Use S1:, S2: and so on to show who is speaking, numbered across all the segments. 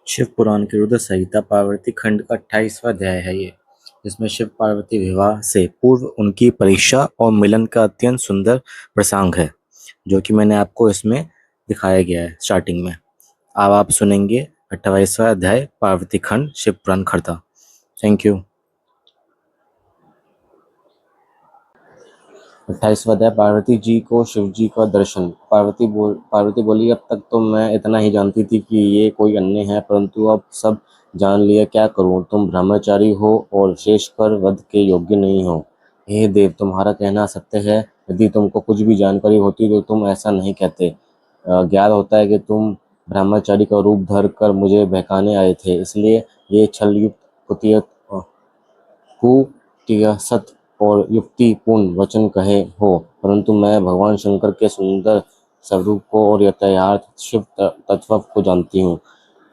S1: शिव पुराण की रुद्र संहिता पार्वती खंड का 28वां अध्याय है ये, जिसमें शिव पार्वती विवाह से पूर्व उनकी परीक्षा और मिलन का अत्यंत सुंदर प्रसंग है, जो कि मैंने आपको इसमें दिखाया गया है स्टार्टिंग में। अब आप सुनेंगे 28वां अध्याय पार्वती खंड शिव पुराण खर्ता। Thank you. 28वां अध्याय पार्वती जी को शिव जी का दर्शन। पार्वती बोली, अब तक तो मैं इतना ही जानती थी कि ये कोई अन्य है, परंतु अब सब जान लिया, क्या करूं। तुम ब्रह्मचारी हो और शेषकर वध के योग्य नहीं हो। हे देव, तुम्हारा कहना सत्य है। यदि तुमको कुछ भी जानकारी होती तो तुम ऐसा नहीं कहते। ज्ञात होता है कि तुम ब्रह्मचारी का रूप धर कर मुझे बहकाने आए थे, इसलिए ये छलयुक्त कुटियासत और युक्तिपूर्ण वचन कहे हो, परंतु मैं भगवान शंकर के सुंदर स्वरूप को और यथार्थ शिव तत्व को जानती हूँ।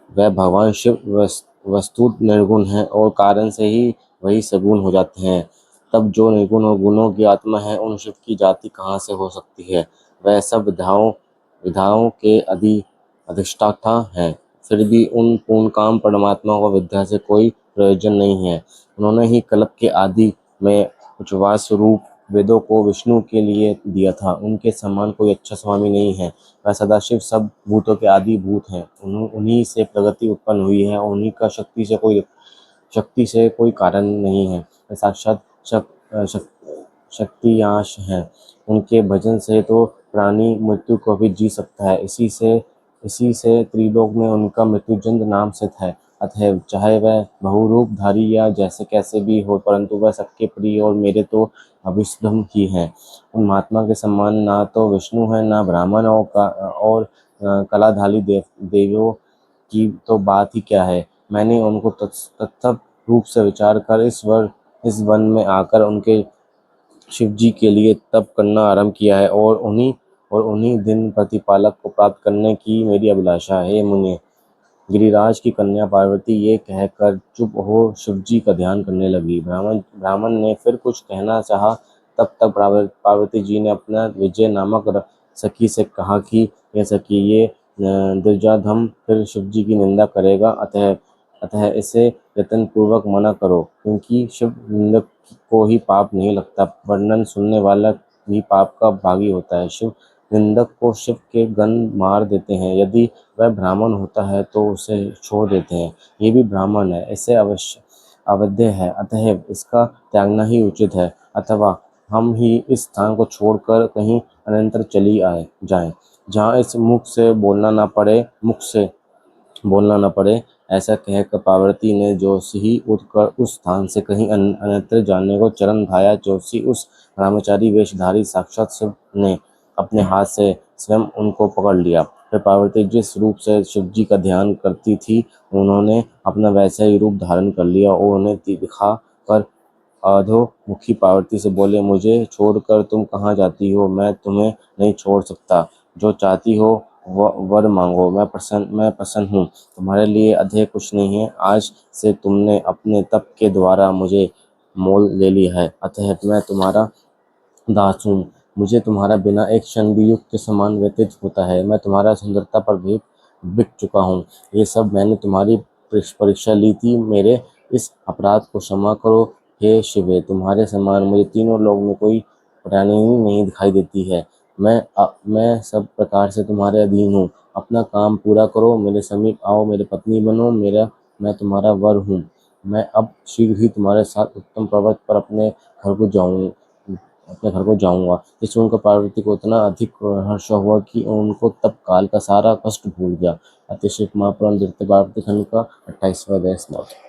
S1: वह भगवान शिव वस्तु निर्गुण है और कारण से ही वही सगुण हो जाते हैं। तब जो निर्गुण और गुणों की आत्मा है, उन शिव की जाति कहाँ से हो सकती है। वह सब विधाओं के अधिष्ठाता है। फिर भी उन पूर्ण काम परमात्मा को विद्या से कोई प्रयोजन नहीं है। उन्होंने ही कल्प के आदि में उच्छ्वास रूप वेदों को विष्णु के लिए दिया था। उनके समान कोई अच्छा स्वामी नहीं है। वह सदाशिव सब भूतों के आदि भूत हैं। उन्हीं से प्रगति उत्पन्न हुई है और उन्हीं का शक्ति से कोई कारण नहीं है। वह साक्षात शक्तियांश है। उनके भजन से तो प्राणी मृत्यु को भी जी सकता है। इसी से त्रिलोक में उनका मृत्युंजय नाम सिद्ध है। अतः चाहे वह बहुरूपधारी या जैसे कैसे भी हो, परंतु वह सबके प्रिय और मेरे तो अभिष्टम ही है। उन महात्मा के समान ना तो विष्णु है, ना ब्राह्मण और कलाधारी देवियों की तो बात ही क्या है। मैंने उनको तत्व रूप से विचार कर इस वन में आकर उनके शिव जी के लिए तप करना आरंभ किया है और उन्हीं दिन प्रतिपालक को प्राप्त करने की मेरी अभिलाषा है। मुने, गिरिराज की कन्या पार्वती ये कहकर चुप हो शिव जी का ध्यान करने लगी। ब्राह्मण ने फिर कुछ कहना चाहा, तब तक पार्वती जी ने अपना विजय नामक सखी से कहा कि ये सखी, ये दुर्जाधम फिर शिव जी की निंदा करेगा, अतः इसे यत्न पूर्वक मना करो, क्योंकि शिव निंदक को ही पाप नहीं लगता, वर्णन सुनने वाला भी पाप का भागी होता है। शिव निंदक को शिव के गण मार देते हैं। यदि वह ब्राह्मण होता है तो उसे छोड़ देते हैं। ये भी ब्राह्मण है, इसे अवध्य है, अतः इसका त्यागना ही उचित है। अथवा हम ही इस स्थान को छोड़कर कहीं अनंतर चली जाएं, जहाँ इस मुख से बोलना न पड़े। ऐसा कहकर पार्वती ने जोशी ही उठकर उस स्थान से कहीं अन्यत्र जाने को चरण धाया। जोशी उस ब्रह्मचारी वेशधारी साक्षात शिव ने अपने हाथ से स्वयं उनको पकड़ लिया। फिर पार्वती जिस रूप से शिव जी का ध्यान करती थी, उन्होंने अपना वैसा ही रूप धारण कर लिया और उन्हें दिखा कर अधोमुखी पार्वती से बोले, मुझे छोड़कर तुम कहाँ जाती हो। मैं तुम्हें नहीं छोड़ सकता। जो चाहती हो वर मांगो, मैं प्रसन्न हूँ। तुम्हारे लिए अधिक कुछ नहीं है। आज से तुमने अपने तप के द्वारा मुझे मोल ले लिया है, अतः मैं तुम्हारा दास हूँ। मुझे तुम्हारा बिना एक क्षण भी युग के समान व्यतीत होता है। मैं तुम्हारा सुंदरता पर भी बिक चुका हूँ। ये सब मैंने तुम्हारी परीक्षा ली थी। मेरे इस अपराध को क्षमा करो। हे शिवे, तुम्हारे समान मुझे तीनों लोक में कोई प्राणी नहीं दिखाई देती है। मैं सब प्रकार से तुम्हारे अधीन हूँ। अपना काम पूरा करो, मेरे समीप आओ, मेरी पत्नी बनो। मैं तुम्हारा वर हूँ। मैं अब शीघ्र ही तुम्हारे साथ उत्तम पर्वत पर अपने घर को जाऊंगा। ये सुनकर पार्वती को इतना अधिक हर्ष हुआ कि उनको तब काल का सारा कष्ट भूल गया। अतिशय महापुराण द्वितीय पार्वती खंड का 28वां अध्याय समाप्त।